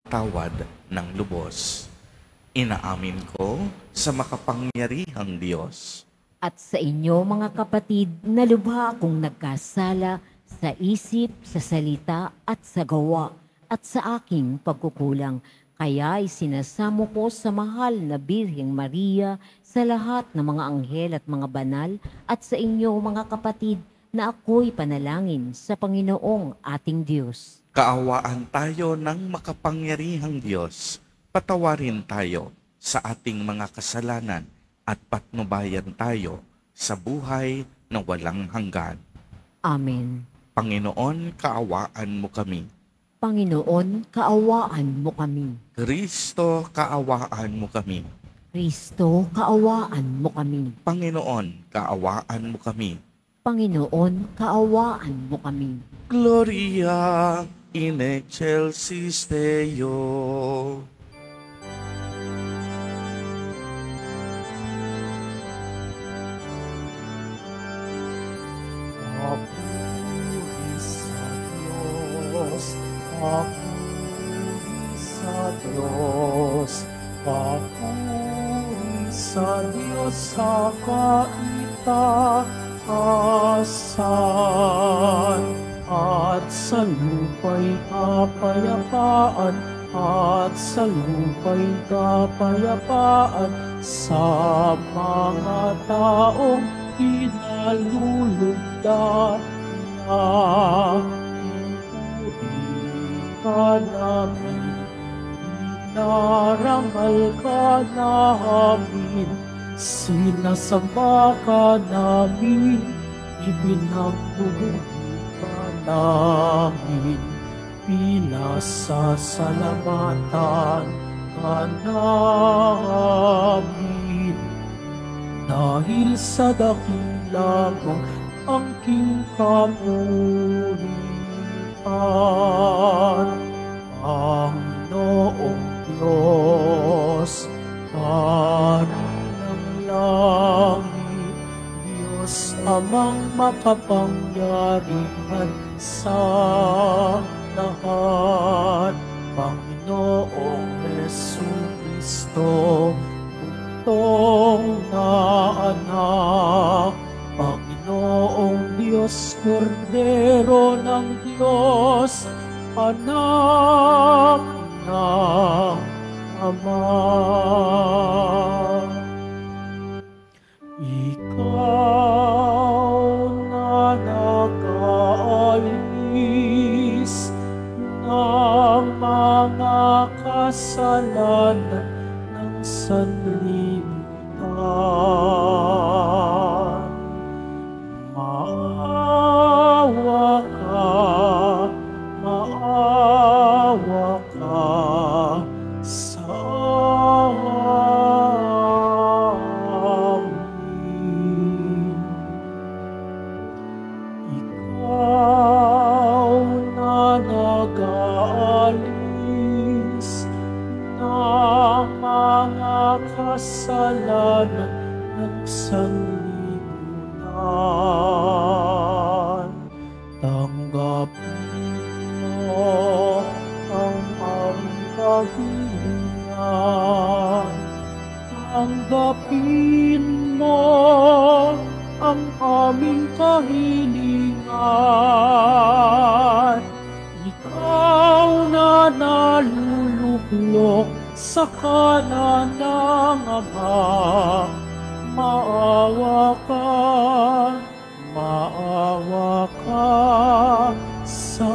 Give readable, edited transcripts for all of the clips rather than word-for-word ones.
tawad ng lubos. Inaamin ko sa makapangyarihang Diyos. At sa inyo mga kapatid, na lubha akong nagkasala sa isip, sa salita at sa gawa at sa aking pagkukulang. Kaya isinasamo ko sa mahal na Birheng Maria, sa lahat ng mga anghel at mga banal, at sa inyo mga kapatid, na ako'y panalangin sa Panginoong ating Diyos. Kaawaan tayo ng makapangyarihang Diyos. Patawarin tayo sa ating mga kasalanan at patnubayan tayo sa buhay na walang hanggan. Amen. Panginoon, kaawaan mo kami. Panginoon, kaawaan mo kami. Kristo, kaawaan mo kami. Kristo, kaawaan mo kami. Panginoon, kaawaan mo kami. Panginoon, kaawaan mo kami. Gloria in excelsis Deo. Papuri sa Diyos, papuri sa Diyos, papuri sa Diyos sa kaitaasan, at sa lupa'y kapayapaan, at sa lupa'y kapayapaan sa mga taong pinalulugdan niya. Pinuri ka namin, pinarangal ka namin, sinasamba ka namin, ibinagbubuti ka namin, pinasasalamatan ka namin. Dahil sa dakila mong angking kamurihan, Panginoong Diyos, Hari ng langit, Diyos amang makapangyarihan sa lahat, Panginoong Jesucristo, Bugtong na anak, Panginoong Diyos, Kordero ng Diyos, anak ng Ama. Ikaw na nag-aalis ng mga kasalanan ng sanlibutan, maawa ka sa amin. Ikaw na nag-aalis ng mga kasalanan ng sanlibutan, tanggapin mo ang aming kahilingan, tanggapin mo ang aming kahilingan. Ikaw na naluluklok sa kanan ng Ama, maawa ka sa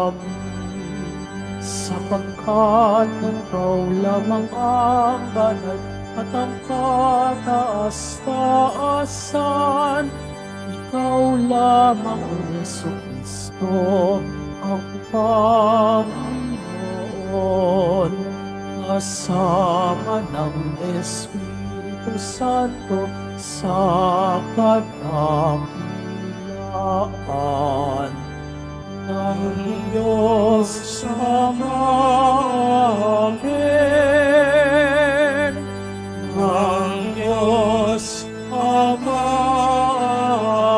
amin, sapagkat ikaw lamang ang banal at ang kataas-taasan, ikaw lamang o Jesucristo ang Panginoon, kasama ng Espiritu Santo sa kadakilaan ng Diyos Ama. Amen. Ng Diyos Ama.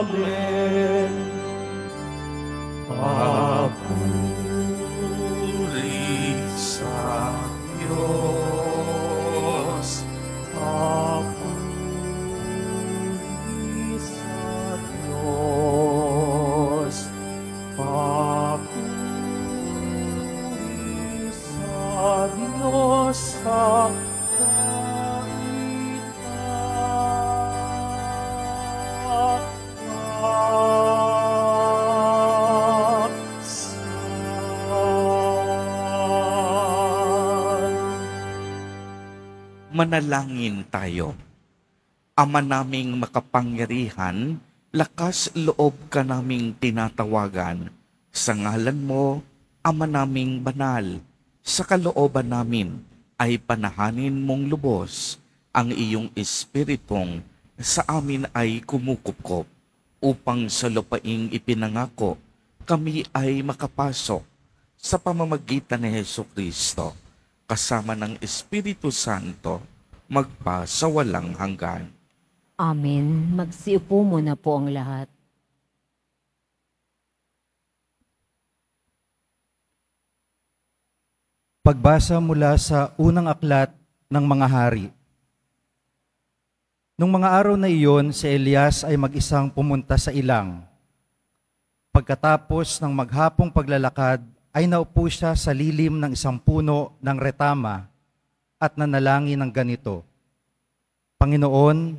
Amen. Papuri Manalangin tayo. Ama naming makapangyarihan, lakas loob ka naming tinatawagan. Sa ngalan mo, Ama naming banal, sa kalooban namin ay panahanin mong lubos ang iyong espiritong sa amin ay kumukupkop upang sa lupaing ipinangako kami ay makapasok sa pamamagitan ni Hesukristo kasama ng Espiritu Santo magpa sa walang hanggan. Amen. Magsiupo muna po ang lahat. Pagbasa mula sa unang aklat ng mga hari. Nung mga araw na iyon, si Elias ay mag-isang pumunta sa ilang. Pagkatapos ng maghapong paglalakad, ay naupo siya sa lilim ng isang puno ng retama at nanalangin ng ganito, Panginoon,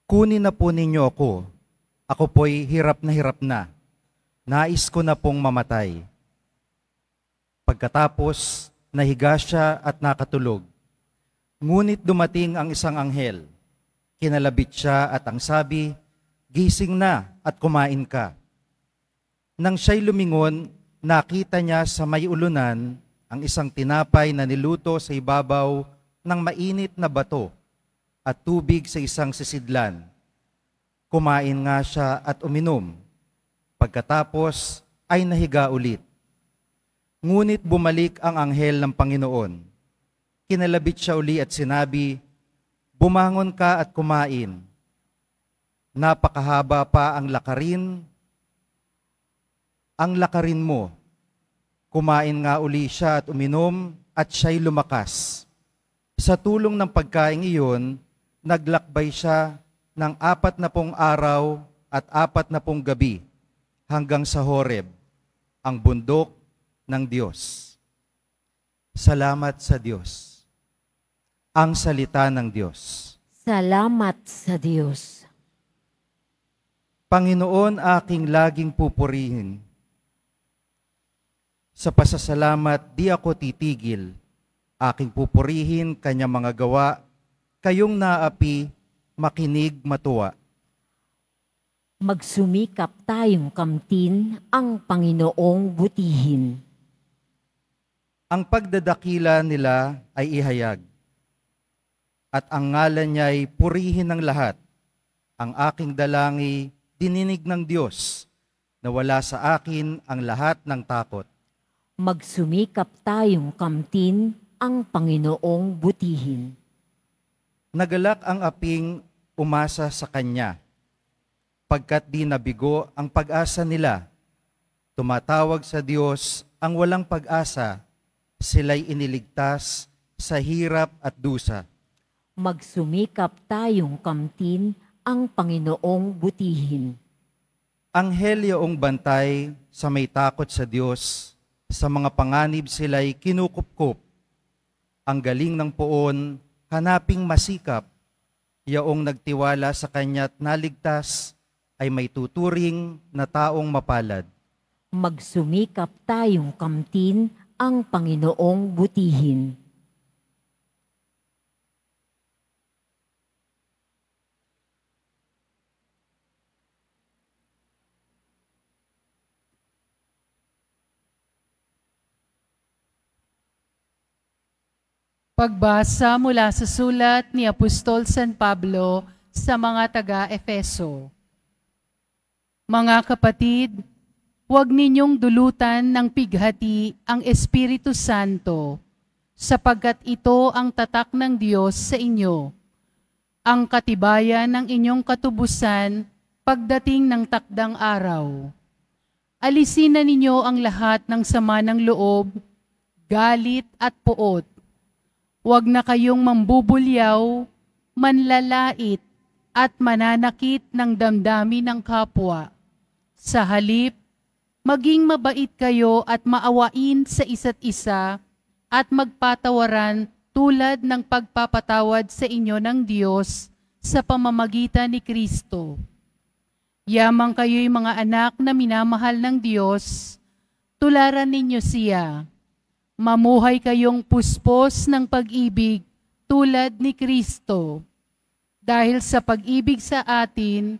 kunin na po ninyo ako. Ako po'y hirap na. Nais ko na pong mamatay. Pagkatapos, nahiga siya at nakatulog. Ngunit dumating ang isang anghel. Kinalabit siya at ang sabi, Gising na at kumain ka. Nang siya'y lumingon, nakita niya sa may ulunan ang isang tinapay na niluto sa ibabaw ng mainit na bato at tubig sa isang sisidlan. Kumain nga siya at uminom. Pagkatapos ay nahiga ulit. Ngunit bumalik ang anghel ng Panginoon. Kinalabit siya uli at sinabi, Bumangon ka at kumain. Napakahaba pa ang lakarin mo. Kumain nga uli siya at uminom at siya'y lumakas. Sa tulong ng pagkain iyon, naglakbay siya ng 40 araw at 40 gabi hanggang sa Horeb, ang bundok ng Diyos. Salamat sa Diyos. Ang salita ng Diyos. Salamat sa Diyos. Panginoon, aking laging pupurihin. Sa pasasalamat, di ako titigil. Aking pupurihin kanyang mga gawa. Kayong naapi, makinig, matuwa. Magsumikap tayong kamtin ang Panginoong butihin. Ang pagdadakila nila ay ihayag. At ang ngalan niya'y purihin ng lahat. Ang aking dalangi, dininig ng Diyos, na wala sa akin ang lahat ng takot. Magsumikap tayong kamtin ang Panginoong butihin. Nagalak ang aping umasa sa Kanya, pagkat di nabigo ang pag-asa nila. Tumatawag sa Diyos ang walang pag-asa, sila'y iniligtas sa hirap at dusa. Magsumikap tayong kamtin ang Panginoong butihin. Anghel yaong bantay sa may takot sa Diyos, sa mga panganib sila'y kinukupkup. Ang galing ng poon, hanaping masikap, yaong nagtiwala sa Kanya't naligtas, ay may tuturing na taong mapalad. Magsumikap tayong kamtin ang Panginoong butihin. Pagbasa mula sa sulat ni Apostol San Pablo sa mga taga-Efeso. Mga kapatid, huwag ninyong dulutan ng pighati ang Espiritu Santo, sapagkat ito ang tatak ng Diyos sa inyo, ang katibayan ng inyong katubusan pagdating ng takdang araw. Alisin na ninyo ang lahat ng sama ng loob, galit at puot. Huwag na kayong mambubulyaw, manlalait, at mananakit ng damdamin ng kapwa. Sa halip, maging mabait kayo at maawain sa isa't isa at magpatawaran tulad ng pagpapatawad sa inyo ng Diyos sa pamamagitan ni Kristo. Yamang kayo'y mga anak na minamahal ng Diyos, tularan ninyo siya. Mamuhay kayong puspos ng pag-ibig tulad ni Kristo. Dahil sa pag-ibig sa atin,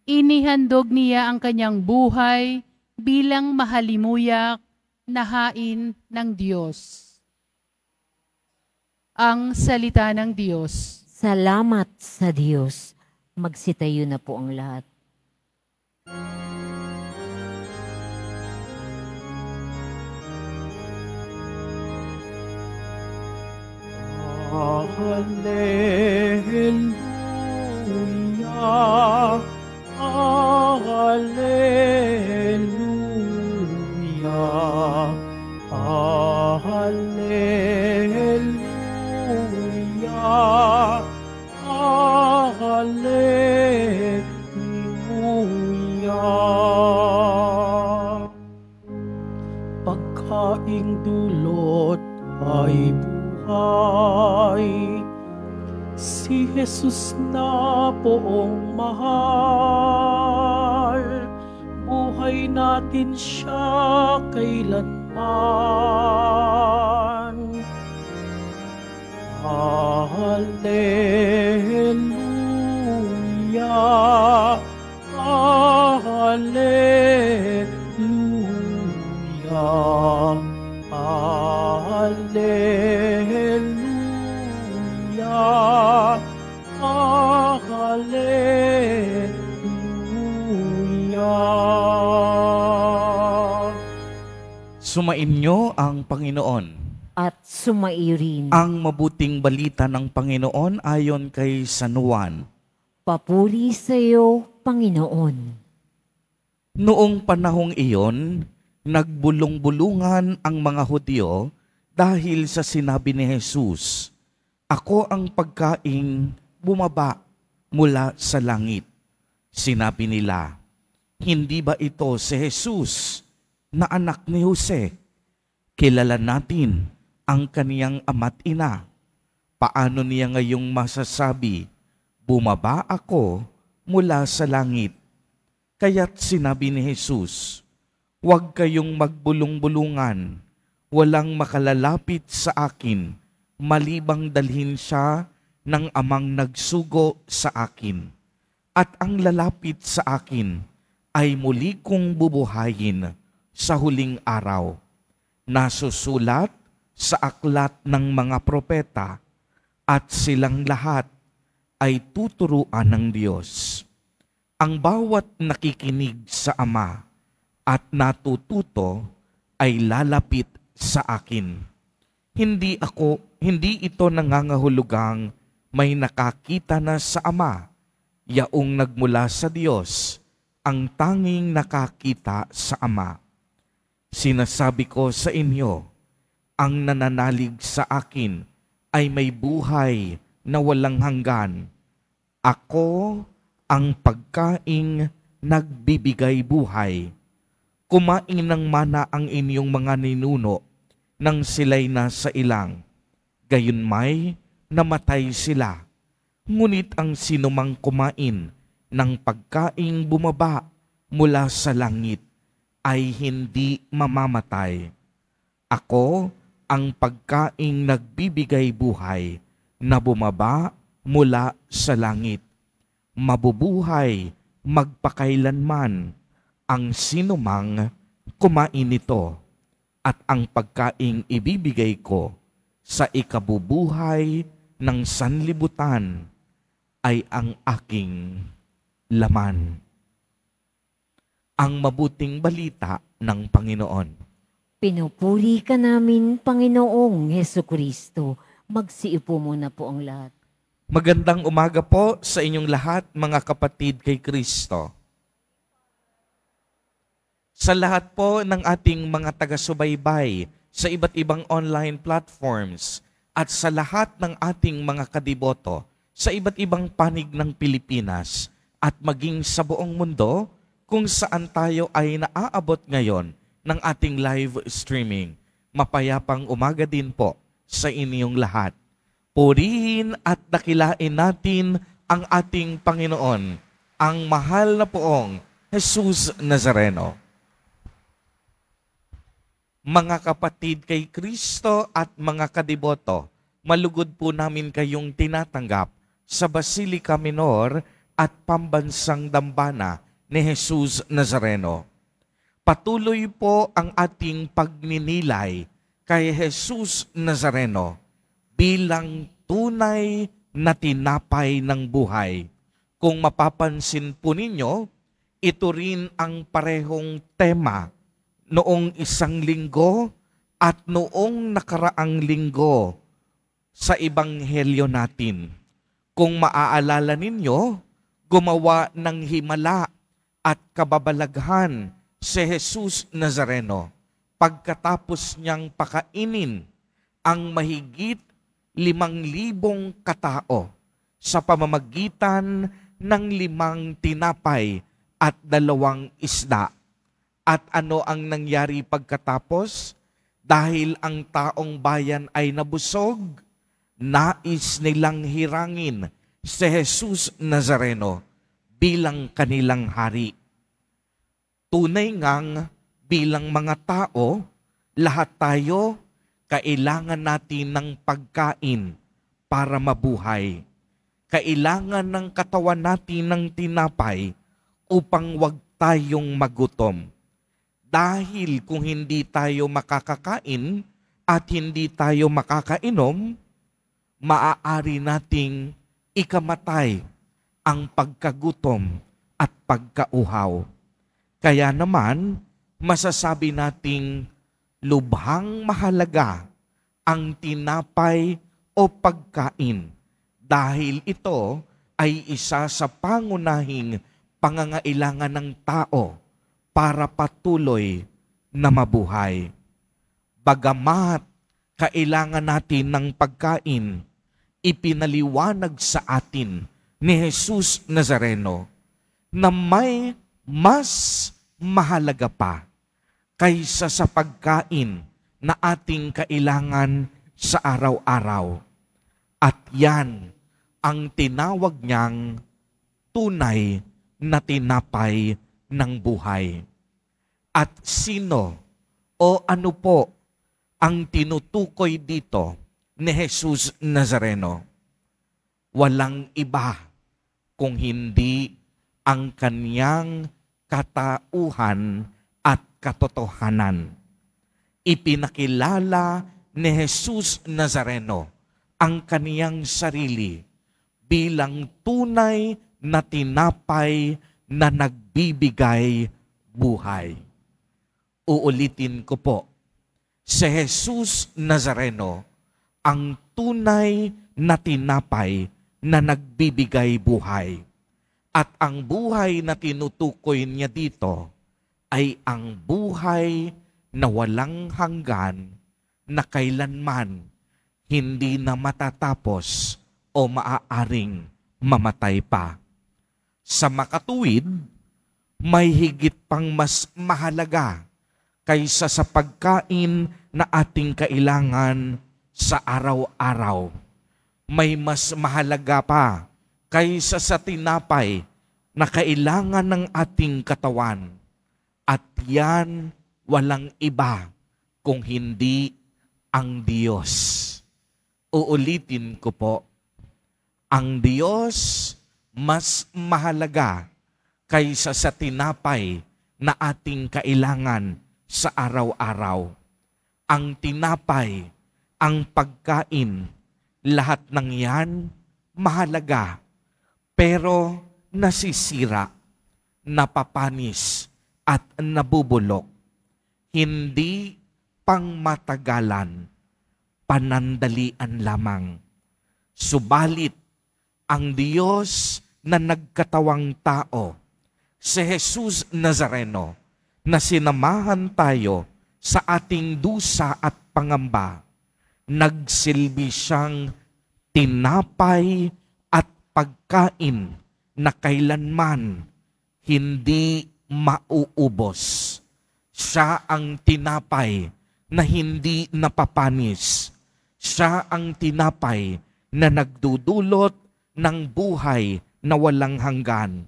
inihandog niya ang kanyang buhay bilang mahalimuyak na hain ng Diyos. Ang salita ng Diyos. Salamat sa Diyos. Magsitayo na po ang lahat. Hallelujah, Hallelujah, Hallelujah, Hallelujah. Pagkaing dulot ay buhay, si Jesus na poong mahal, buhay natin siya kailanman. Hallelujah, Hallelujah, Hallelujah, Hallelujah. Sumainyo ang Panginoon. At sumairin. Ang mabuting balita ng Panginoon ayon kay San Juan. Papuri sa iyo, Panginoon. Noong panahong iyon, nagbulong-bulungan ang mga Hudyo dahil sa sinabi ni Jesus, "Ako ang pagkaing bumaba mula sa langit." Sinabi nila, "Hindi ba ito si Jesus na anak ni Jose? Kilala natin ang kaniyang ama't ina. Paano niya ngayong masasabi, 'Bumaba ako mula sa langit'?" Kaya't sinabi ni Jesus, "Huwag kayong magbulong-bulungan. Walang makalalapit sa akin, malibang dalhin siya ng amang nagsugo sa akin. At ang lalapit sa akin ay muli kong bubuhayin sa huling araw." Nasusulat sa aklat ng mga propeta, at silang lahat ay tuturuan ng Diyos. Ang bawat nakikinig sa Ama at natututo ay lalapit sa akin. Hindi ito nangangahulugang may nakakita na sa Ama. Yaong nagmula sa Diyos, ang tanging nakakita sa Ama. Sinasabi ko sa inyo, ang nananalig sa akin ay may buhay na walang hanggan. Ako ang pagkaing nagbibigay buhay. Kumain ng mana ang inyong mga ninuno nang sila'y nasa ilang. Gayunmay namatay sila. Ngunit ang sinumang kumain ng pagkaing bumaba mula sa langit ay hindi mamamatay. Ako ang pagkaing nagbibigay buhay na bumaba mula sa langit. Mabubuhay magpakailanman ang sinumang kumain nito, at ang pagkaing ibibigay ko sa ikabubuhay ng sanlibutan ay ang aking laman. Ang mabuting balita ng Panginoon. Pinupuri ka namin, Panginoong Hesukristo. Magsiupo muna po ang lahat. Magandang umaga po sa inyong lahat, mga kapatid kay Kristo. Sa lahat po ng ating mga taga-subaybay sa iba't ibang online platforms at sa lahat ng ating mga kadiboto sa iba't ibang panig ng Pilipinas at maging sa buong mundo kung saan tayo ay naaabot ngayon ng ating live streaming. Mapayapang umaga din po sa inyong lahat. Purihin at dakilain natin ang ating Panginoon, ang mahal na poong Jesus Nazareno. Mga kapatid kay Kristo at mga kadiboto, malugod po namin kayong tinatanggap sa Basilica Minor at Pambansang Dambana ni Jesus Nazareno. Patuloy po ang ating pagninilay kay Jesus Nazareno bilang tunay na tinapay ng buhay. Kung mapapansin po ninyo, ito rin ang parehong tema noong isang linggo at noong nakaraang linggo sa Ebanghelyo natin. Kung maaalala ninyo, gumawa ng himala at kababalaghan si Jesus Nazareno pagkatapos niyang pakainin ang mahigit 5,000 katao sa pamamagitan ng 5 tinapay at 2 isda. At ano ang nangyari pagkatapos? Dahil ang taong bayan ay nabusog, nais nilang hirangin si Jesus Nazareno bilang kanilang hari. Tunay ngang bilang mga tao, lahat tayo kailangan natin ng pagkain para mabuhay. Kailangan ng katawan natin ng tinapay upang wag tayong magutom. Dahil kung hindi tayo makakakain at hindi tayo makakainom, maaari nating ikamatay ang pagkagutom at pagkauhaw. Kaya naman, masasabi nating lubhang mahalaga ang tinapay o pagkain dahil ito ay isa sa pangunahing pangangailangan ng tao para patuloy na mabuhay. Bagamat kailangan natin ng pagkain, ipinaliwanag sa atin ni Jesus Nazareno na may mas mahalaga pa kaysa sa pagkain na ating kailangan sa araw-araw. At yan ang tinawag niyang tunay na tinapay ng buhay. At sino o ano po ang tinutukoy dito ni Jesus Nazareno? Walang iba kung hindi ang kaniyang katauhan at katotohanan. Ipinakilala ni Jesus Nazareno ang kaniyang sarili bilang tunay na tinapay na nagbibigay buhay. Uulitin ko po, si Jesus Nazareno ang tunay na tinapay na nagbibigay buhay. At ang buhay na tinutukoy niya dito ay ang buhay na walang hanggan na kailanman hindi na matatapos o maaaring mamatay pa. Sa makatuwid, may higit pang mas mahalaga kaysa sa pagkain na ating kailangan sa araw-araw. May mas mahalaga pa kaysa sa tinapay na kailangan ng ating katawan. At yan walang iba kung hindi ang Diyos. Uulitin ko po, ang Diyos mas mahalaga kaysa sa tinapay na ating kailangan sa araw-araw. Ang tinapay, ang pagkain, lahat ng yan mahalaga, pero nasisira, napapanis, at nabubulok. Hindi pangmatagalan, panandalian lamang. Subalit, ang Diyos na nagkatawang tao, si Jesus Nazareno, na sinamahan tayo sa ating dusa at pangamba, nagsilbi siyang tinapay at pagkain na kailanman hindi mauubos. Siya ang tinapay na hindi napapanis. Siya ang tinapay na nagdudulot ng buhay na walang hanggan.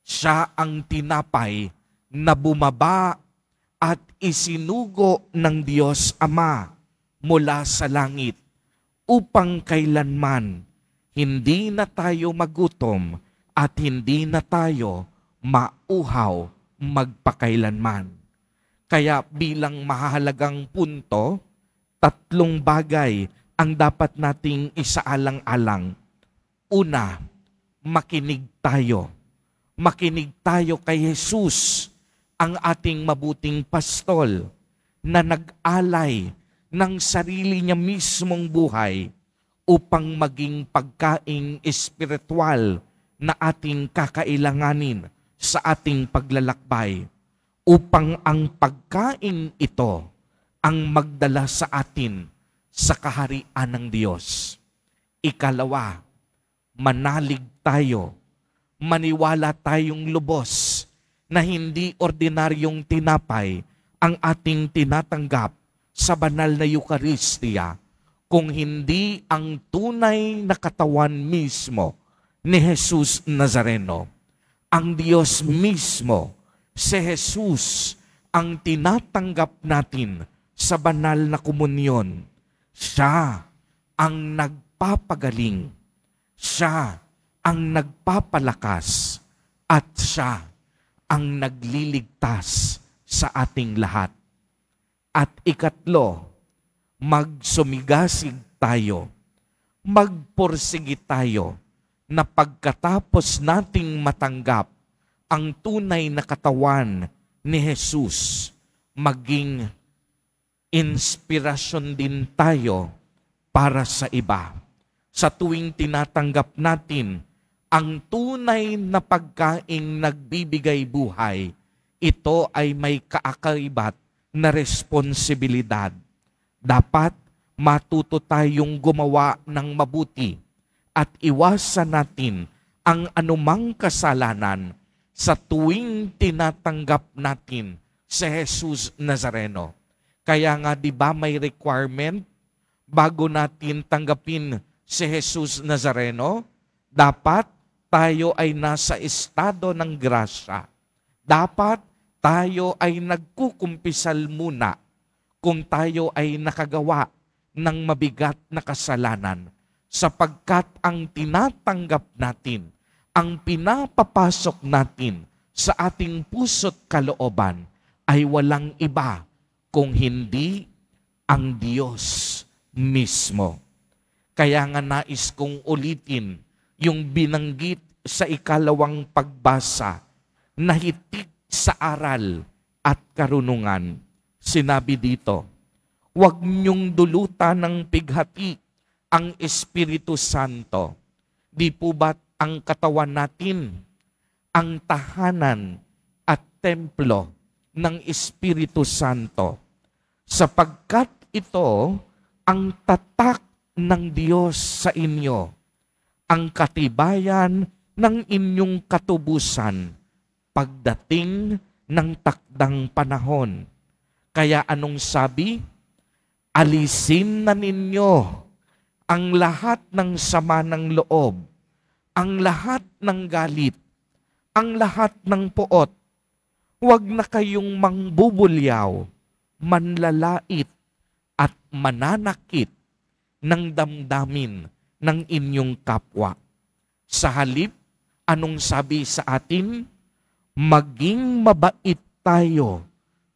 Siya ang tinapay na bumaba at isinugo ng Diyos Ama mula sa langit upang kailanman hindi na tayo magutom at hindi na tayo mauhaw magpakailanman. Kaya bilang mahalagang punto, 3 bagay ang dapat nating isaalang-alang. Una, makinig tayo. Makinig tayo kay Jesus, ang ating mabuting pastol, na nag-alay ng sarili niya mismong buhay upang maging pagkaing espiritual na ating kakailanganin sa ating paglalakbay, upang ang pagkaing ito ang magdala sa atin sa kaharian ng Diyos. Ikalawa, manalig tayo, maniwala tayong lubos na hindi ordinaryong tinapay ang ating tinatanggap sa banal na Eucharistia, kung hindi ang tunay na katawan mismo ni Jesus Nazareno. Ang Diyos mismo, si Jesus, ang tinatanggap natin sa banal na komunyon. Siya ang nagpapagaling, siya ang nagpapalakas, at siya ang nagliligtas sa ating lahat. At ikatlo, magsumigasig tayo, magporsige tayo na pagkatapos nating matanggap ang tunay na katawan ni Jesus, maging inspirasyon din tayo para sa iba. Sa tuwing tinatanggap natin ang tunay na pagkaing nagbibigay buhay, ito ay may kaakaibat na responsibilidad. Dapat matuto tayong gumawa ng mabuti at iwasan natin ang anumang kasalanan sa tuwing tinatanggap natin si Jesus Nazareno. Kaya nga, di ba may requirement bago natin tanggapin si Jesus Nazareno? Dapat tayo ay nasa estado ng grasya. Dapat tayo ay nagkukumpisal muna kung tayo ay nakagawa ng mabigat na kasalanan, sapagkat ang tinatanggap natin, ang pinapapasok natin sa ating puso't kalooban ay walang iba kung hindi ang Diyos mismo. Kaya nga nais kong ulitin yung binanggit sa ikalawang pagbasa na hitik sa aral at karunungan. Sinabi dito, huwag niyong dulutan ng pighati ang Espiritu Santo. Di po ba't ang katawan natin, ang tahanan at templo ng Espiritu Santo? Sapagkat ito ang tatak ng Diyos sa inyo, ang katibayan ng inyong katubusan pagdating ng takdang panahon. Kaya anong sabi? Alisin na ninyo ang lahat ng sama ng loob, ang lahat ng galit, ang lahat ng puot. Huwag na kayong mangbubulyaw, manlalait at mananakit ng damdamin ng inyong kapwa. Sa halip, anong sabi sa atin? Maging mabait tayo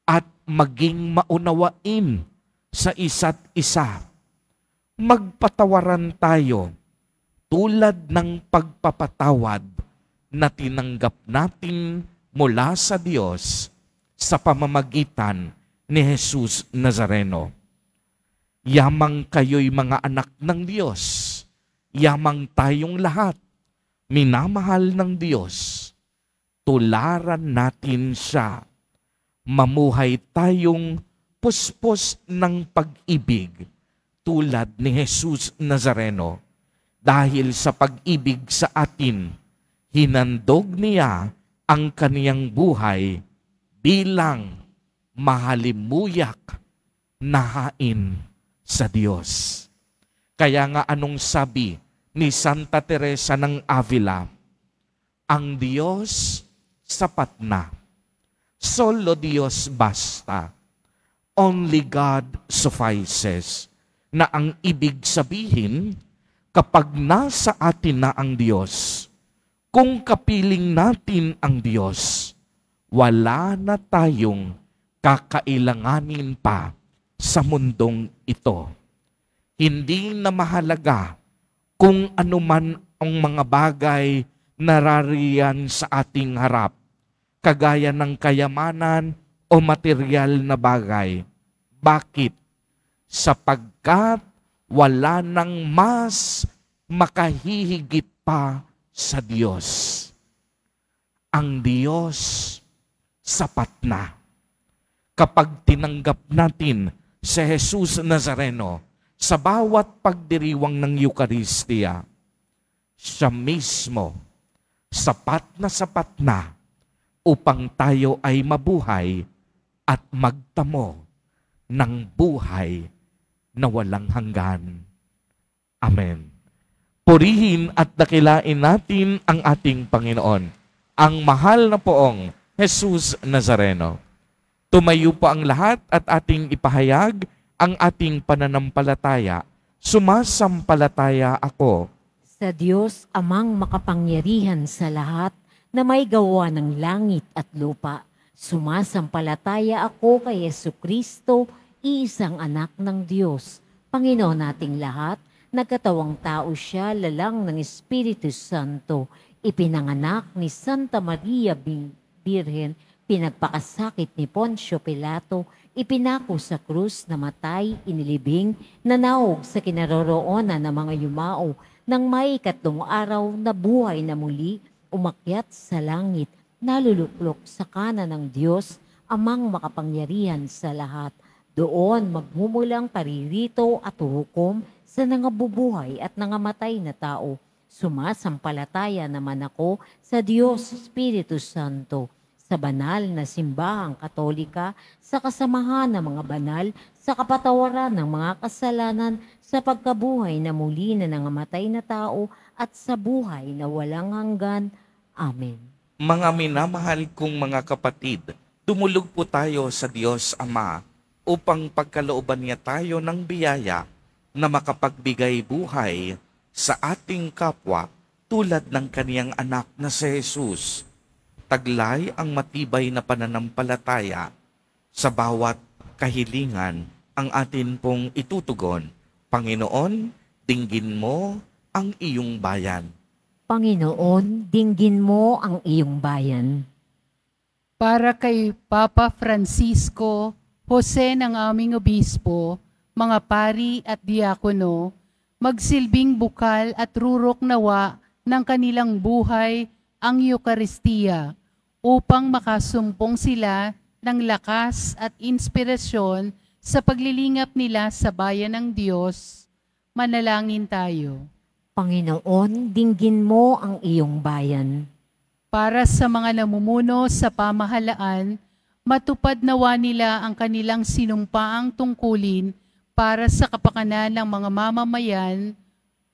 at maging maunawain sa isa't isa. Magpatawaran tayo tulad ng pagpapatawad na tinanggap natin mula sa Diyos sa pamamagitan ni Jesus Nazareno. Yamang kayo'y mga anak ng Diyos. Yamang tayong lahat, minamahal ng Diyos. Tularan natin siya. Mamuhay tayong puspos ng pag-ibig tulad ni Jesus Nazareno. Dahil sa pag-ibig sa atin, hinandog niya ang kaniyang buhay bilang mahalimuyak na hain sa Diyos. Kaya nga anong sabi ni Santa Teresa ng Avila? Ang Diyos sapat na. Solo Dios basta. Only God suffices. na ang ibig sabihin, kapag nasa atin na ang Diyos, kung kapiling natin ang Diyos, wala na tayong kakailanganin pa sa mundong ito. Hindi na mahalaga kung anuman ang mga bagay na narariyan sa ating harap, kagaya ng kayamanan o material na bagay. Bakit? Sapagkat wala nang mas makahihigit pa sa Diyos. Ang Diyos sapat na. Kapag tinanggap natin si Jesus Nazareno sa bawat pagdiriwang ng Eucharistia, siya mismo sapat na upang tayo ay mabuhay at magtamo ng buhay na walang hanggan. Amen. Purihin at dakilain natin ang ating Panginoon, ang mahal na poong Jesus Nazareno. Tumayo po ang lahat at ating ipahayag ang ating pananampalataya. Sumasampalataya ako Sa Diyos amang makapangyarihan sa lahat na may gawa ng langit at lupa. Sumasampalataya ako kay Jesucristo, iisang anak ng Diyos, Panginoon nating lahat. Nagkatawang tao siya, lalang ng Espiritu Santo, ipinanganak ni Santa Maria Birhen, pinagpakasakit ni Poncio Pilato, ipinako sa krus, namatay, inilibing, nanawog sa kinaroroonan ng mga yumao, nang may 3 araw na buhay na muli, umakyat sa langit, naluluklok sa kanan ng Diyos, amang makapangyarihan sa lahat. Doon magmumulang paririto at hukom sa nangabubuhay at nangamatay na tao. Sumasampalataya naman ako sa Diyos Espiritu Santo, sa banal na simbahang katolika, sa kasamahan ng mga banal, sa kapatawaran ng mga kasalanan, sa pagkabuhay na muli na nangamatay na tao, at sa buhay na walang hanggan. Amen. Mga minamahal kong mga kapatid, tumulog po tayo sa Diyos Ama upang pagkalooban niya tayo ng biyaya na makapagbigay buhay sa ating kapwa tulad ng kaniyang anak na si Jesus. Taglay ang matibay na pananampalataya sa bawat kahilingan ang atin pong itutugon. Panginoon, dinggin mo ang iyong bayan. Panginoon, dinggin mo ang iyong bayan. Para kay Papa Francisco, Jose ng aming obispo, mga pari at diakono, magsilbing bukal at rurok nawa ng kanilang buhay ang Eucharistia upang makasumpong sila ng lakas at inspirasyon sa paglilingap nila sa bayan ng Diyos. Manalangin tayo. Panginoon, dinggin mo ang iyong bayan. Para sa mga namumuno sa pamahalaan, matupad nawa nila ang kanilang sinumpaang tungkulin para sa kapakanan ng mga mamamayan.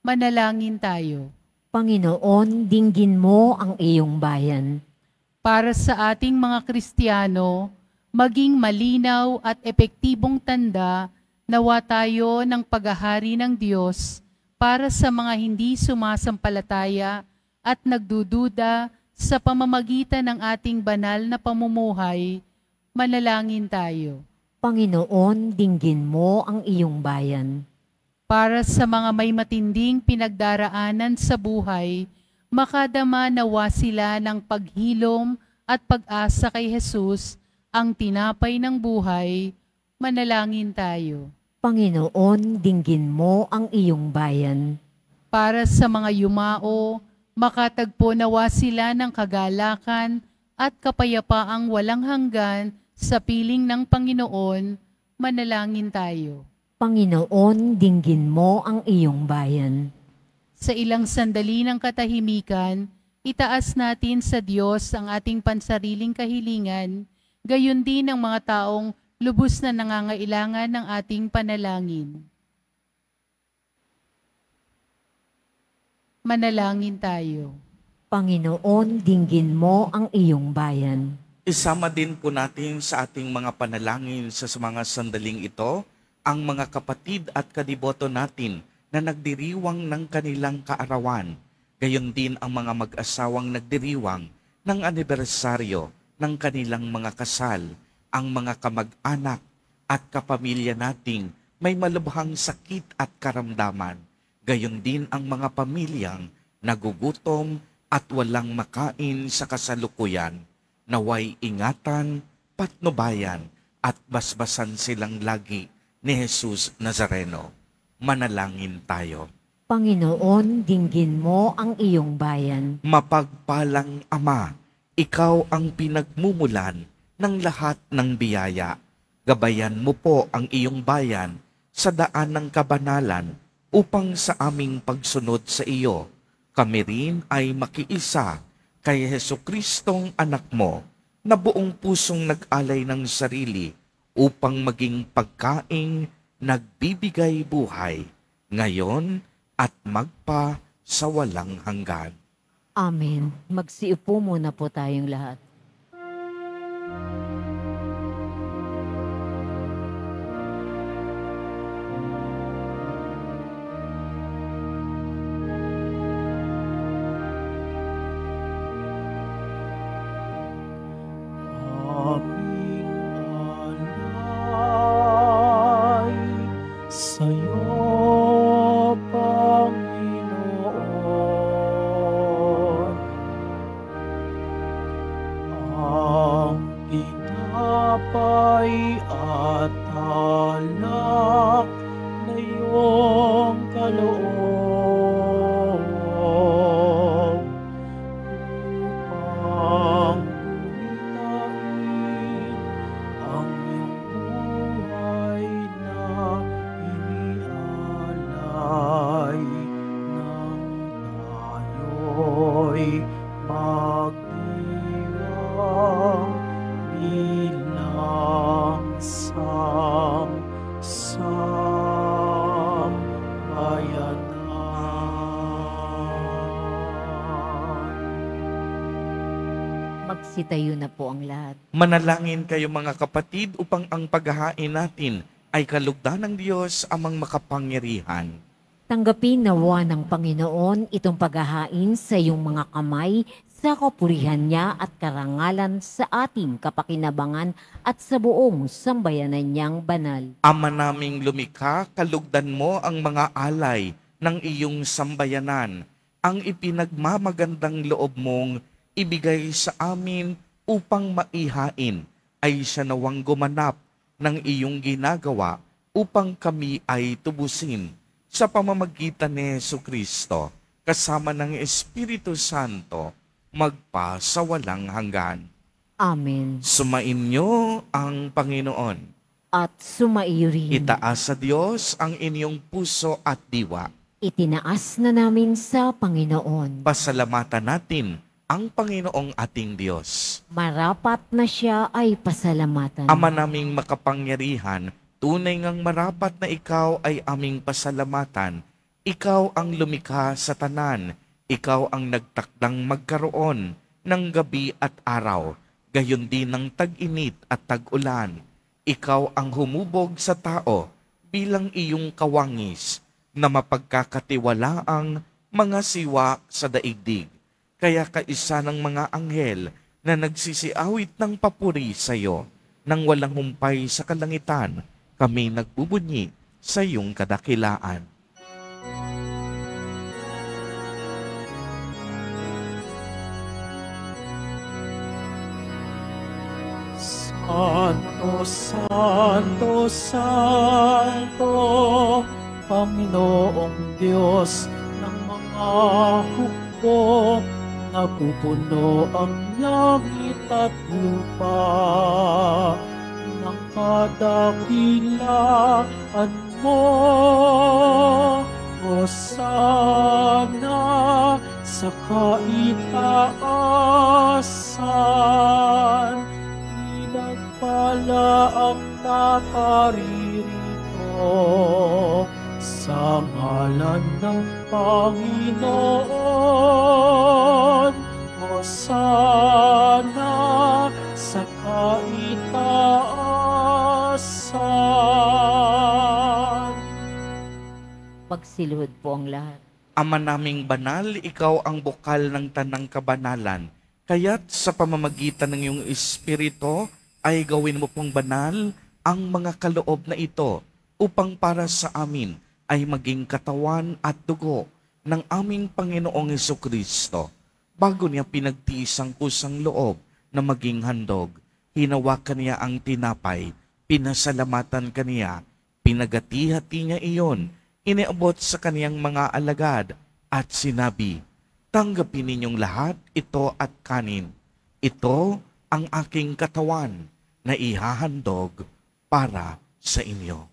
Manalangin tayo. Panginoon, dinggin mo ang iyong bayan. Para sa ating mga Kristiyano, maging malinaw at epektibong tanda nawa tayo ng paghahari ng Diyos para sa mga hindi sumasampalataya at nagdududa sa pamamagitan ng ating banal na pamumuhay. Manalangin tayo. Panginoon, dinggin mo ang iyong bayan. Para sa mga may matinding pinagdaraanan sa buhay, makadama nawa sila ng paghilom at pag-asa kay Jesus, ang tinapay ng buhay. Manalangin tayo. Panginoon, dinggin mo ang iyong bayan. Para sa mga yumao, makatagpo nawa sila ng kagalakan at kapayapaang walang hanggan sa piling ng Panginoon. Manalangin tayo. Panginoon, dinggin mo ang iyong bayan. Sa ilang sandali ng katahimikan, itaas natin sa Diyos ang ating pansariling kahilingan, gayon din ang mga taong lubos na nangangailangan ng ating panalangin. Manalangin tayo. Panginoon, dinggin mo ang iyong bayan. Isama din po natin sa ating mga panalangin sa mga sandaling ito ang mga kapatid at kadiboto natin na nagdiriwang ng kanilang kaarawan. Gayon din ang mga mag-asawang nagdiriwang ng anibersaryo ng kanilang mga kasal, ang mga kamag-anak at kapamilya nating may malubhang sakit at karamdaman. Gayon din ang mga pamilyang nagugutom at walang makain sa kasalukuyan. Naway ingatan, patnubayan at basbasan silang lagi ni Jesus Nazareno. Manalangin tayo. Panginoon, dinggin mo ang iyong bayan. Mapagpalang Ama, ikaw ang pinagmumulan ng lahat ng biyaya. Gabayan mo po ang iyong bayan sa daan ng kabanalan upang sa aming pagsunod sa iyo, kami rin ay makiisa kay Jesukristong anak mo na buong pusong nag-alay ng sarili upang maging pagkaing nagbibigay buhay, ngayon at magpa sa walang hanggan. Amen. Magsiupo muna po tayong lahat. Aming alay sa'yo, Panginoon. Ang tinapay at alak na iyong kaloob upang gumitain ang iyong buhay na inialay nang tayo'y magdiwang bilang sambayanan. Magsitayo na po ang lahat. Manalangin kayo mga kapatid upang ang paghahain natin ay kalugdan ng Diyos amang makapangyarihan. Tanggapin nawa ng Panginoon itong paghahain sa iyong mga kamay sa kapurihan niya at karangalan sa ating kapakinabangan at sa buong sambayanan niyang banal. Ama naming lumikha, kalugdan mo ang mga alay ng iyong sambayanan, ang ipinagmamagandang loob mong ibigay sa amin upang maihain ay siya nawang gumanap ng iyong ginagawa upang kami ay tubusin sa pamamagitan ni Jesucristo kasama ng Espiritu Santo magpa sa walang hanggan. Amen. Sumainyo ang Panginoon. At sumaiyo rin. Itaas sa Diyos ang inyong puso at diwa. Itinaas na namin sa Panginoon. Pasalamatan natin ang Panginoong ating Diyos. Marapat na siya ay pasalamatan. Ama naming makapangyarihan, tunay ngang marapat na ikaw ay aming pasalamatan. Ikaw ang lumikha sa tanan. Ikaw ang nagtakdang magkaroon ng gabi at araw, gayon din ng tag-init at tag-ulan. Ikaw ang humubog sa tao bilang iyong kawangis na mapagkakatiwalaang mga siwa sa daigdig. Kaya kaisa ng mga anghel na nagsisiawit ng papuri sa iyo, nang walang humpay sa kalangitan, kami nagbubunyi sa iyong kadakilaan. Santo, Santo, Santo, Panginoong Diyos ng mga hukbo, napupuno ang langit at lupa ng kadakilaan mo. Hosana sa kaitaasan, pinagpala ang nakaririto sa ngalan ng Panginoon. Hosana sa kaitaasan. magsilhod po ang lahat. Ama naming banal, ikaw ang bukal ng tanang kabanalan. Kaya't sa pamamagitan ng iyong Espiritu ay gawin mo pong banal ang mga kaloob na ito upang para sa amin ay maging katawan at dugo ng aming Panginoong Hesukristo. Bago niya pinagtiis ang kusang loob na maging handog, hinawakan niya ang tinapay, pinasalamatan kaniya, pinagati-hati niya iyon, iniabot sa kaniyang mga alagad at sinabi, "Tanggapin ninyong lahat ito at kanin. Ito ang aking katawan na ihahandog para sa inyo."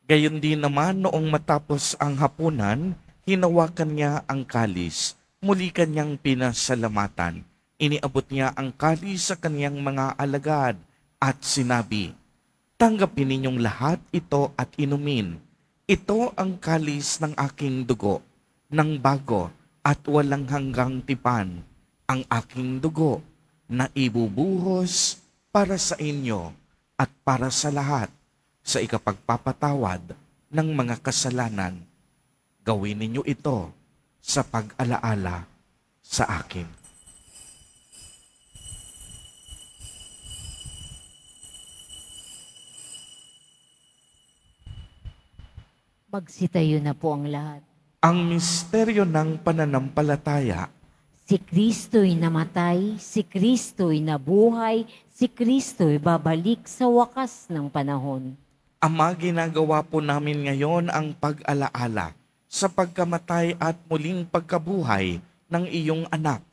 Gayon din naman noong matapos ang hapunan, hinawakan niya ang kalis, muli kanyang pinasalamatan. Iniabot niya ang kalis sa kaniyang mga alagad at sinabi, "Tanggapin ninyong lahat ito at inumin. Ito ang kalis ng aking dugo, ng bago at walang hanggang tipan, ang aking dugo na ibubuhos para sa inyo at para sa lahat sa ikapagpapatawad ng mga kasalanan. Gawin ninyo ito sa pag-alaala sa akin." Magsitayo na po ang lahat. Ang misteryo ng pananampalataya. Si Kristo'y namatay, si Kristo'y nabuhay, si Kristo'y babalik sa wakas ng panahon. Ama, ginagawa po namin ngayon ang pag-alaala sa pagkamatay at muling pagkabuhay ng iyong anak.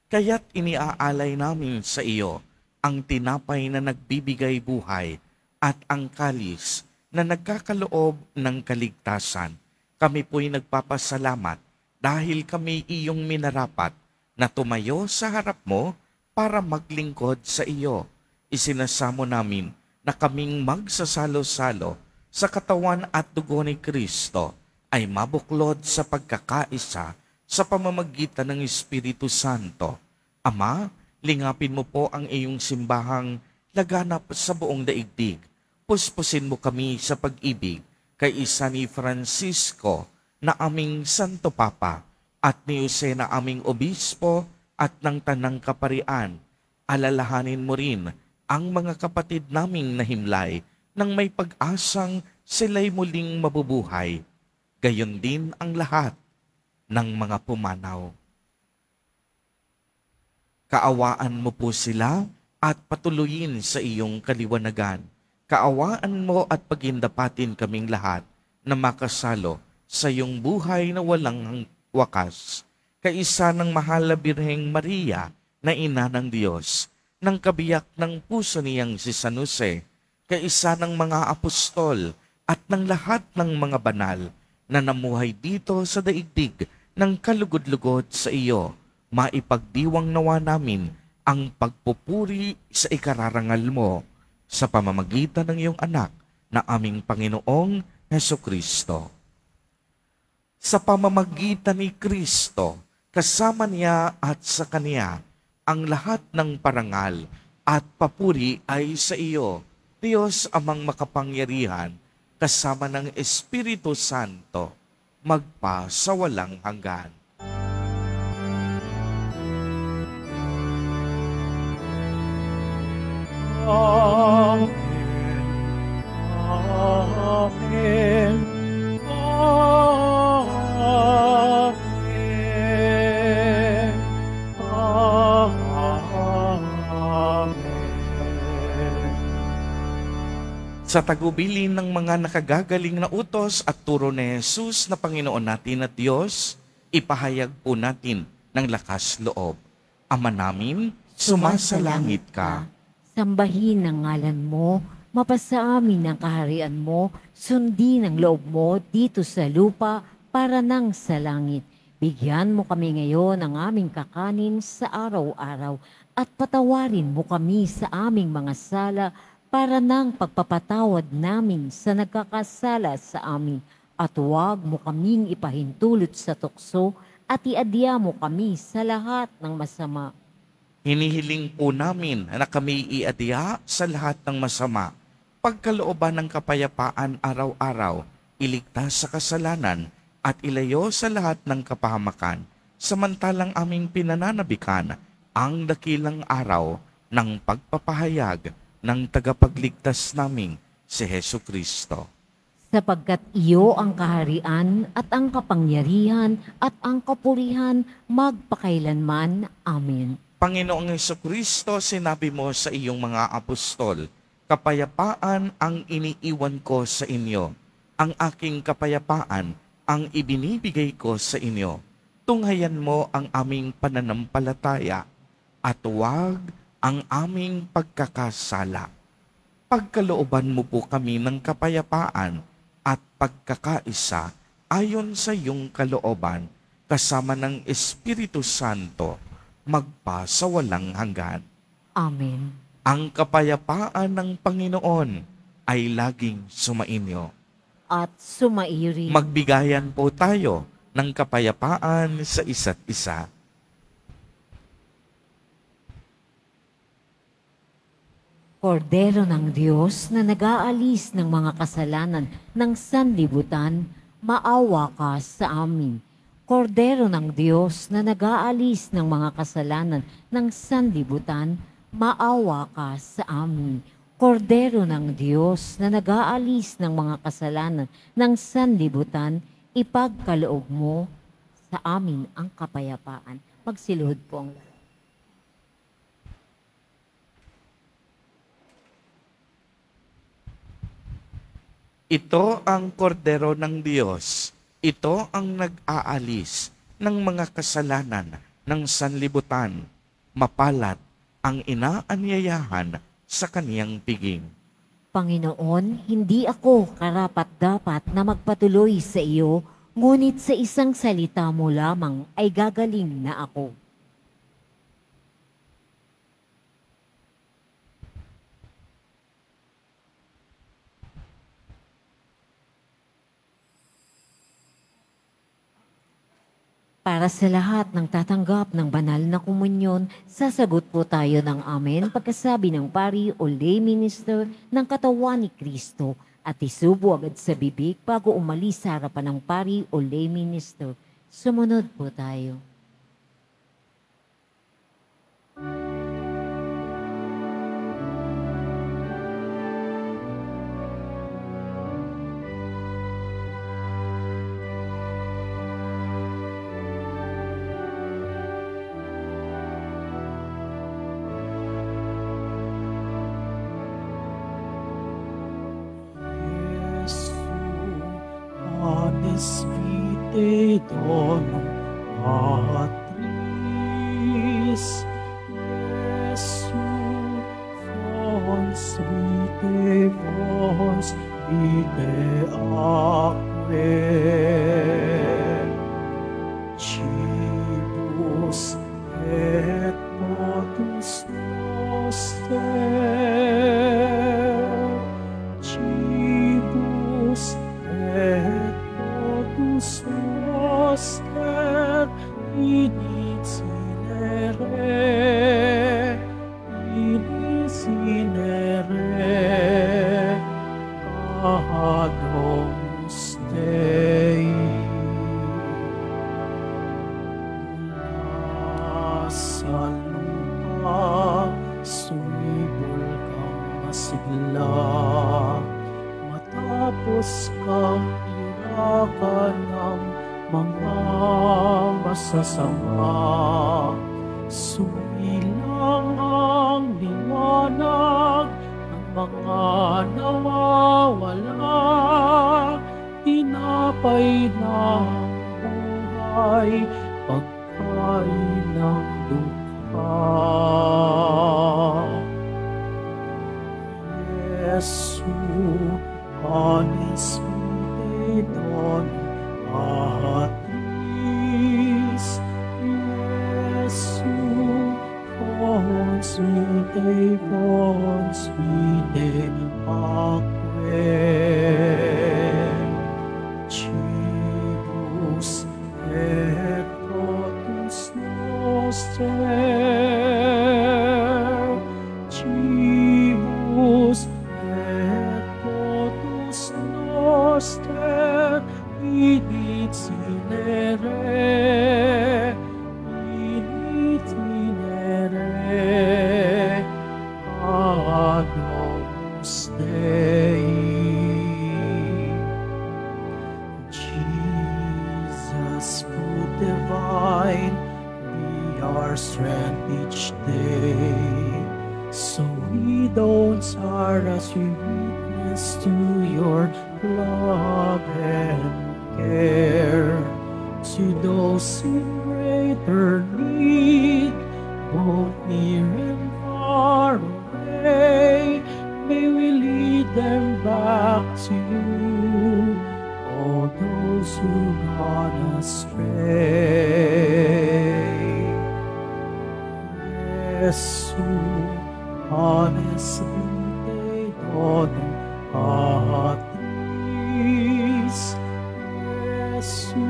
Kaya't iniaalay namin sa iyo ang tinapay na nagbibigay buhay at ang kalis na nagkakaloob ng kaligtasan. Kami po'y nagpapasalamat dahil kami iyong minarapat na tumayo sa harap mo para maglingkod sa iyo. Isinasamo namin na kaming magsasalo-salo sa katawan at dugo ni Kristo ay mabuklod sa pagkakaisa sa pamamagitan ng Espiritu Santo. Ama, lingapin mo po ang iyong simbahang laganap sa buong daigdig. Puspusin mo kami sa pag-ibig kay isa ni Francisco na aming Santo Papa at ni Jose na aming Obispo at ng Tanang Kaparian. Alalahanin mo rin ang mga kapatid naming nahimlay nang may pag-asang sila'y muling mabubuhay. Gayon din ang lahat ng mga pumanaw. Kaawaan mo po sila at patuloyin sa iyong kaliwanagan. Kaawaan mo at pagindapatin kaming lahat na makasalo sa iyong buhay na walang wakas. Kaisa ng mahal na Birheng Maria na ina ng Diyos, ng kabiyak ng puso niyang si San Jose, kaisa ng mga apostol at ng lahat ng mga banal na namuhay dito sa daigdig ng kalugod-lugod sa iyo, maipagdiwang nawa namin ang pagpupuri sa ikararangal mo sa pamamagitan ng iyong anak na aming Panginoong Hesukristo. Sa pamamagitan ni Kristo, kasama niya at sa Kaniya, ang lahat ng parangal at papuri ay sa iyo, Diyos amang makapangyarihan, kasama ng Espiritu Santo, magpa sa walang hanggan. Amen. Amen. Amen. Amen. Sa tagubilin ng mga nakagagaling na utos at turo ni Jesus na Panginoon natin at Diyos, ipahayag po natin ng lakas loob. Ama namin, sumasalangit ka. Sambahin ang ngalan mo, mapasa amin ang kaharian mo, sundin ang loob mo dito sa lupa para nang sa langit. Bigyan mo kami ngayon ng aming kakanin sa araw-araw at patawarin mo kami sa aming mga sala para nang pagpapatawad namin sa nagkakasala sa amin. At huwag mo kaming ipahintulot sa tukso at iadya mo kami sa lahat ng masama. Hinihiling po namin na kami iadya sa lahat ng masama, pagkalooban ng kapayapaan araw-araw, iligtas sa kasalanan at ilayo sa lahat ng kapahamakan, samantalang aming pinananabikan ang dakilang araw ng pagpapahayag ng tagapagligtas naming si Hesu Kristo. Sapagkat iyo ang kaharian at ang kapangyarihan at ang kapurihan magpakailanman. Amen. Panginoong Jesucristo, sinabi mo sa iyong mga apostol, kapayapaan ang iniiwan ko sa inyo. Ang aking kapayapaan ang ibinibigay ko sa inyo. Tunghayan mo ang aming pananampalataya at huwag ang aming pagkakasala. Pagkalooban mo po kami ng kapayapaan at pagkakaisa ayon sa iyong kalooban, kasama ng Espiritu Santo, magpa sa walang hanggan. Amen. Ang kapayapaan ng Panginoon ay laging sumainyo. At sumairi. Magbigayan po tayo ng kapayapaan sa isa't isa. Kordero ng Diyos na nag-aalis ng mga kasalanan ng sanlibutan, maawa ka sa amin. Kordero ng Diyos na nag-aalis ng mga kasalanan ng sanlibutan, maawa ka sa amin. Kordero ng Diyos na nag-aalis ng mga kasalanan ng sanlibutan, ipagkaloob mo sa amin ang kapayapaan. Magsiluhod po ang lahat. Ito ang kordero ng Diyos. Ito ang nag-aalis ng mga kasalanan ng sanlibutan. Mapalad ang inaanyayahan sa kaniyang piging. Panginoon, hindi ako karapat-dapat na magpatuloy sa iyo, ngunit sa isang salita mo lamang ay gagaling na ako. Para sa lahat ng tatanggap ng banal na komunyon, sasagot po tayo ng amen pagkasabi ng pari o lay minister ng katawan ni Kristo at isubo agad sa bibig bago umalis sa harapan ng pari o lay minister. Sumunod po tayo. Vitae Donum Patris, Iesu, fons vitae, fons vitae aquae, cibus et potus noster, cibus et potus noster, inicinere, Adomus Dei. Mula sa lupa, sumibol kang masigla, matapos kang irakan ng mga masasama. Sumilang ang liwanag ng mga nawawala, tinapay ng buhay, pagkain ng dukha. Yesu, anis vitae Donum Patris, Yesu, fons vitae, fons vitae aquae, cibus et totus noster, initinere, initinere, Agnus Dei. Jesus, food divine, be our strength each day, so we don't tire as we witness to your love and care. To those in greater need, both near and far away, may we lead them back to you, all those who gone astray. Jesu, honestly donum patris, Jesu,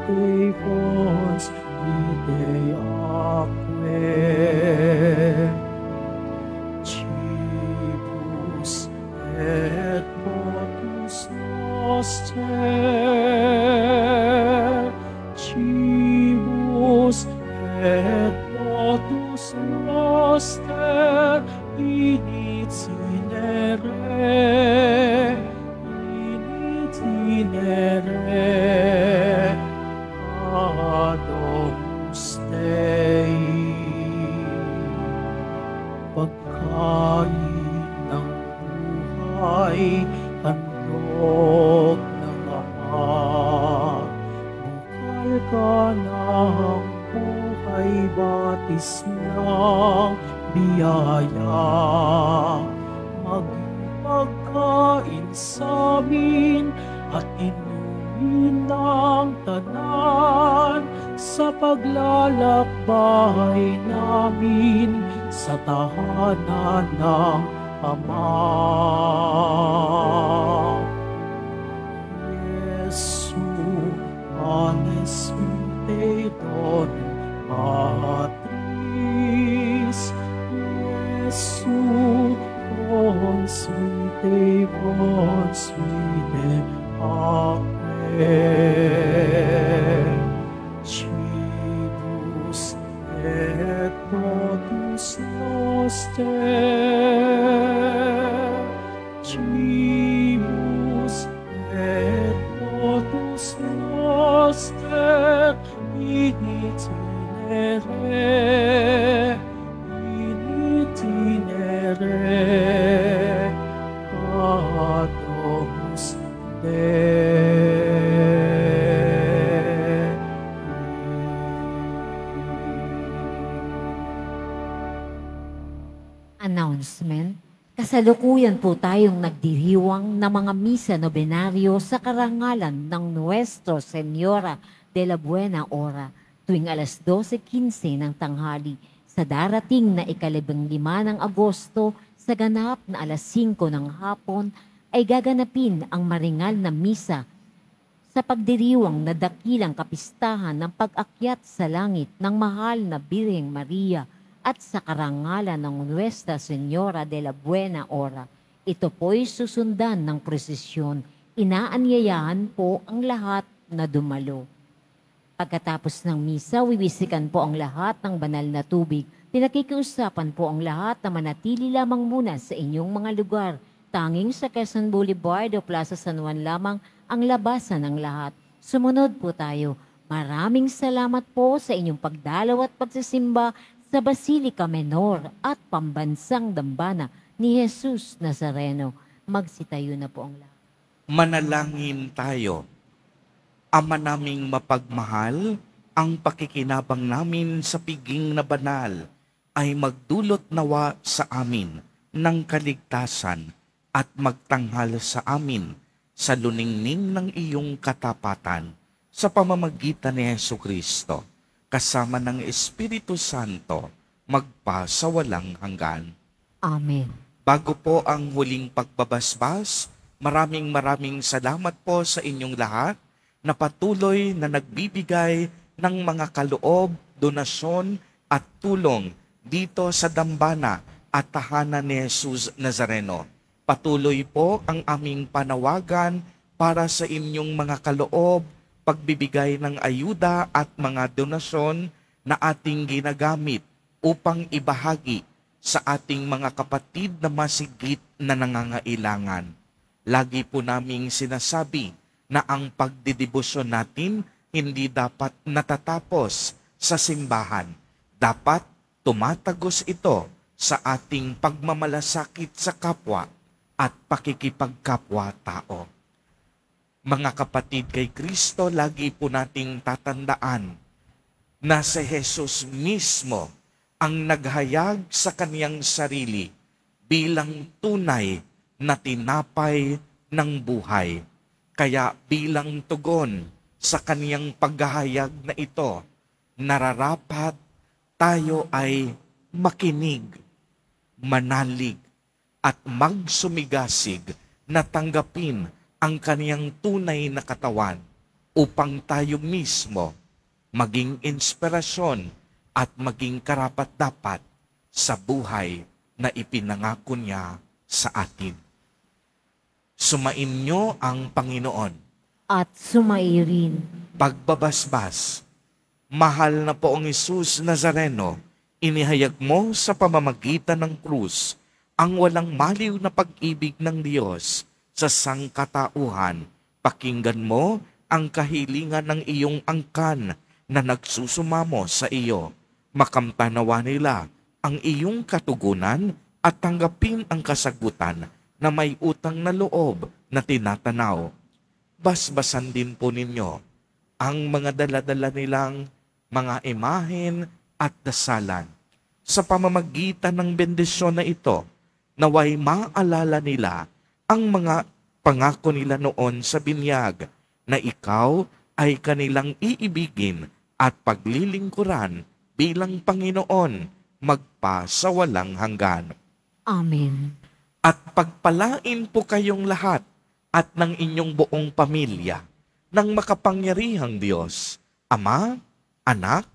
fons vitae aquae, cibus et motus noster, cibus et motus noster, initinere, initinere, Agnus Dei. Pagkain ng buhay, handog ng Ama, bukal ka ng buhay, batis ng biyaya, maging pagkain sa amin at inumin ng tanan sa paglalakbay namin sa tahanan ng Ama. Jesu, honest vitae donum patris, Jesu, fons vitae aquae, cibus et motus noster, cibus et motus noster, initinere, initinere, Agnus Announcement. Kasalukuyan po tayong nagdiriwang ng mga misa nobenaryo sa karangalan ng Nuestro Señora de la Buena Hora tuwing alas 12:15 ng tanghali sa darating na ika-15 ng Agosto sa ganap na alas 5 ng hapon ay gaganapin ang maringal na misa sa pagdiriwang na dakilang kapistahan ng pag-akyat sa langit ng mahal na Birheng Maria at sa karangalan ng Nuestra Señora de la Buena Hora. Ito po'y susundan ng prosesyon. Inaanyayahan po ang lahat na dumalo. Pagkatapos ng misa, wiwisikan po ang lahat ng banal na tubig. Pinakikiusapan po ang lahat na manatili lamang muna sa inyong mga lugar. Tanging sa Quezon Boulevard o Plaza San Juan lamang ang labasan ng lahat. Sumunod po tayo. Maraming salamat po sa inyong pagdalaw at pagsisimba sa Basilica Menor at Pambansang Dambana ni Jesus Nazareno. Magsitayo na po ang lahat. Manalangin tayo. Ama naming mapagmahal, ang pakikinabang namin sa piging na banal ay magdulot nawa sa amin ng kaligtasan at magtanghal sa amin sa luningning ng iyong katapatan sa pamamagitan ni Jesucristo, kasama ng Espiritu Santo, magpa sa walang hanggan. Amen. Bago po ang huling pagbabasbas, maraming salamat po sa inyong lahat na patuloy na nagbibigay ng mga kaloob, donasyon at tulong dito sa Dambana at tahanan ni Jesus Nazareno. Patuloy po ang aming panawagan para sa inyong mga kaloob, pagbibigay ng ayuda at mga donasyon na ating ginagamit upang ibahagi sa ating mga kapatid na masigit na nangangailangan. Lagi po naming sinasabi na ang pagdidibusyon natin hindi dapat natatapos sa simbahan. Dapat tumatagos ito sa ating pagmamalasakit sa kapwa at pakikipagkapwa-tao. Mga kapatid kay Kristo, lagi po nating tatandaan na si Jesus mismo ang naghayag sa kaniyang sarili bilang tunay na tinapay ng buhay. Kaya bilang tugon sa kaniyang paghahayag na ito, nararapat tayo ay makinig, manalig, at magsumigasig na tanggapin ang kaniyang tunay na katawan upang tayo mismo maging inspirasyon at maging karapat-dapat sa buhay na ipinangako niya sa atin. Sumainyo ang Panginoon. At sumairin. Pagbabasbas, mahal na poong Hesus Nazareno, inihayag mo sa pamamagitan ng krus ang walang maliw na pag-ibig ng Diyos sa sangkatauhan. Pakinggan mo ang kahilingan ng iyong angkan na nagsusumamo sa iyo. Makamtanawa nila ang iyong katugunan at tanggapin ang kasagutan na may utang na loob na tinatanaw. Basbasan din po ninyo ang mga daladala nilang mga imahen at dasalan. Sa pamamagitan ng bendisyon na ito, naway maalala nila ang mga pangako nila noon sa binyag na ikaw ay kanilang iibigin at paglilingkuran bilang Panginoon magpa sa walang hanggan. Amen. At pagpalain po kayong lahat at ng inyong buong pamilya ng makapangyarihang Diyos, Ama, Anak,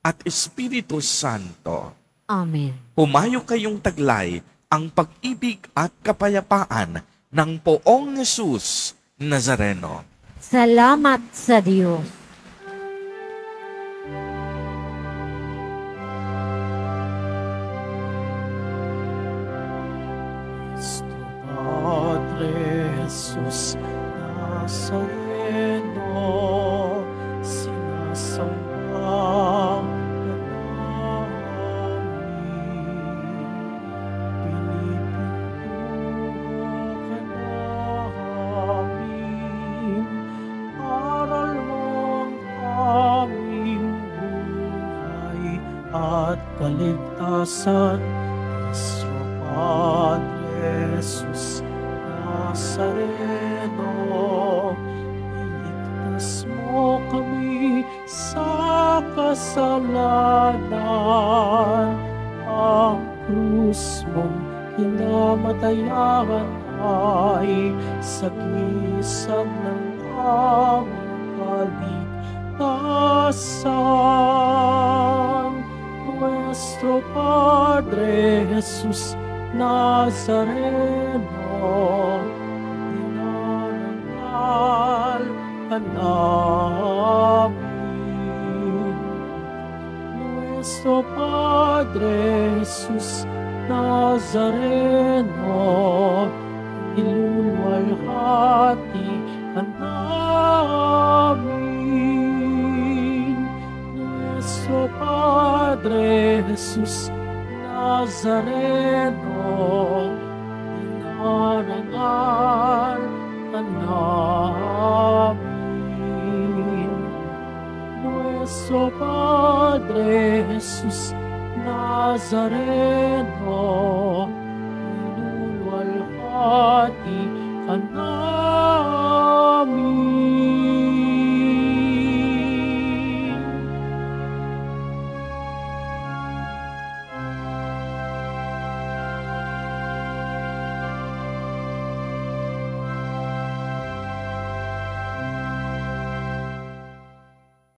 at Espiritu Santo. Amen. Humayo kayong taglay ang pag-ibig at kapayapaan ng poong Hesus Nazareno. Salamat sa Diyos. Padre Jesus Nazareno, sinasamba ka namin. Pinipinto ka namin, aral mong aming buhay at kaligtasan. Nuestro Padre Jesus Nazareno, iligtas mo kami sa kasalanan. Ang krus mong hinamatayan ay sagisag ng aming kaligtasan. Nuestro Padre Jesus Nazareno, dinarangal ka namin. Nuestro Padre Jesus Nazareno, niluluwalhati ka namin. Nuestro Padre Jesus Nazareno, dinarangal ka namin. Nuestro Padre Jesus Nazareno, niluluwalhati ka namin.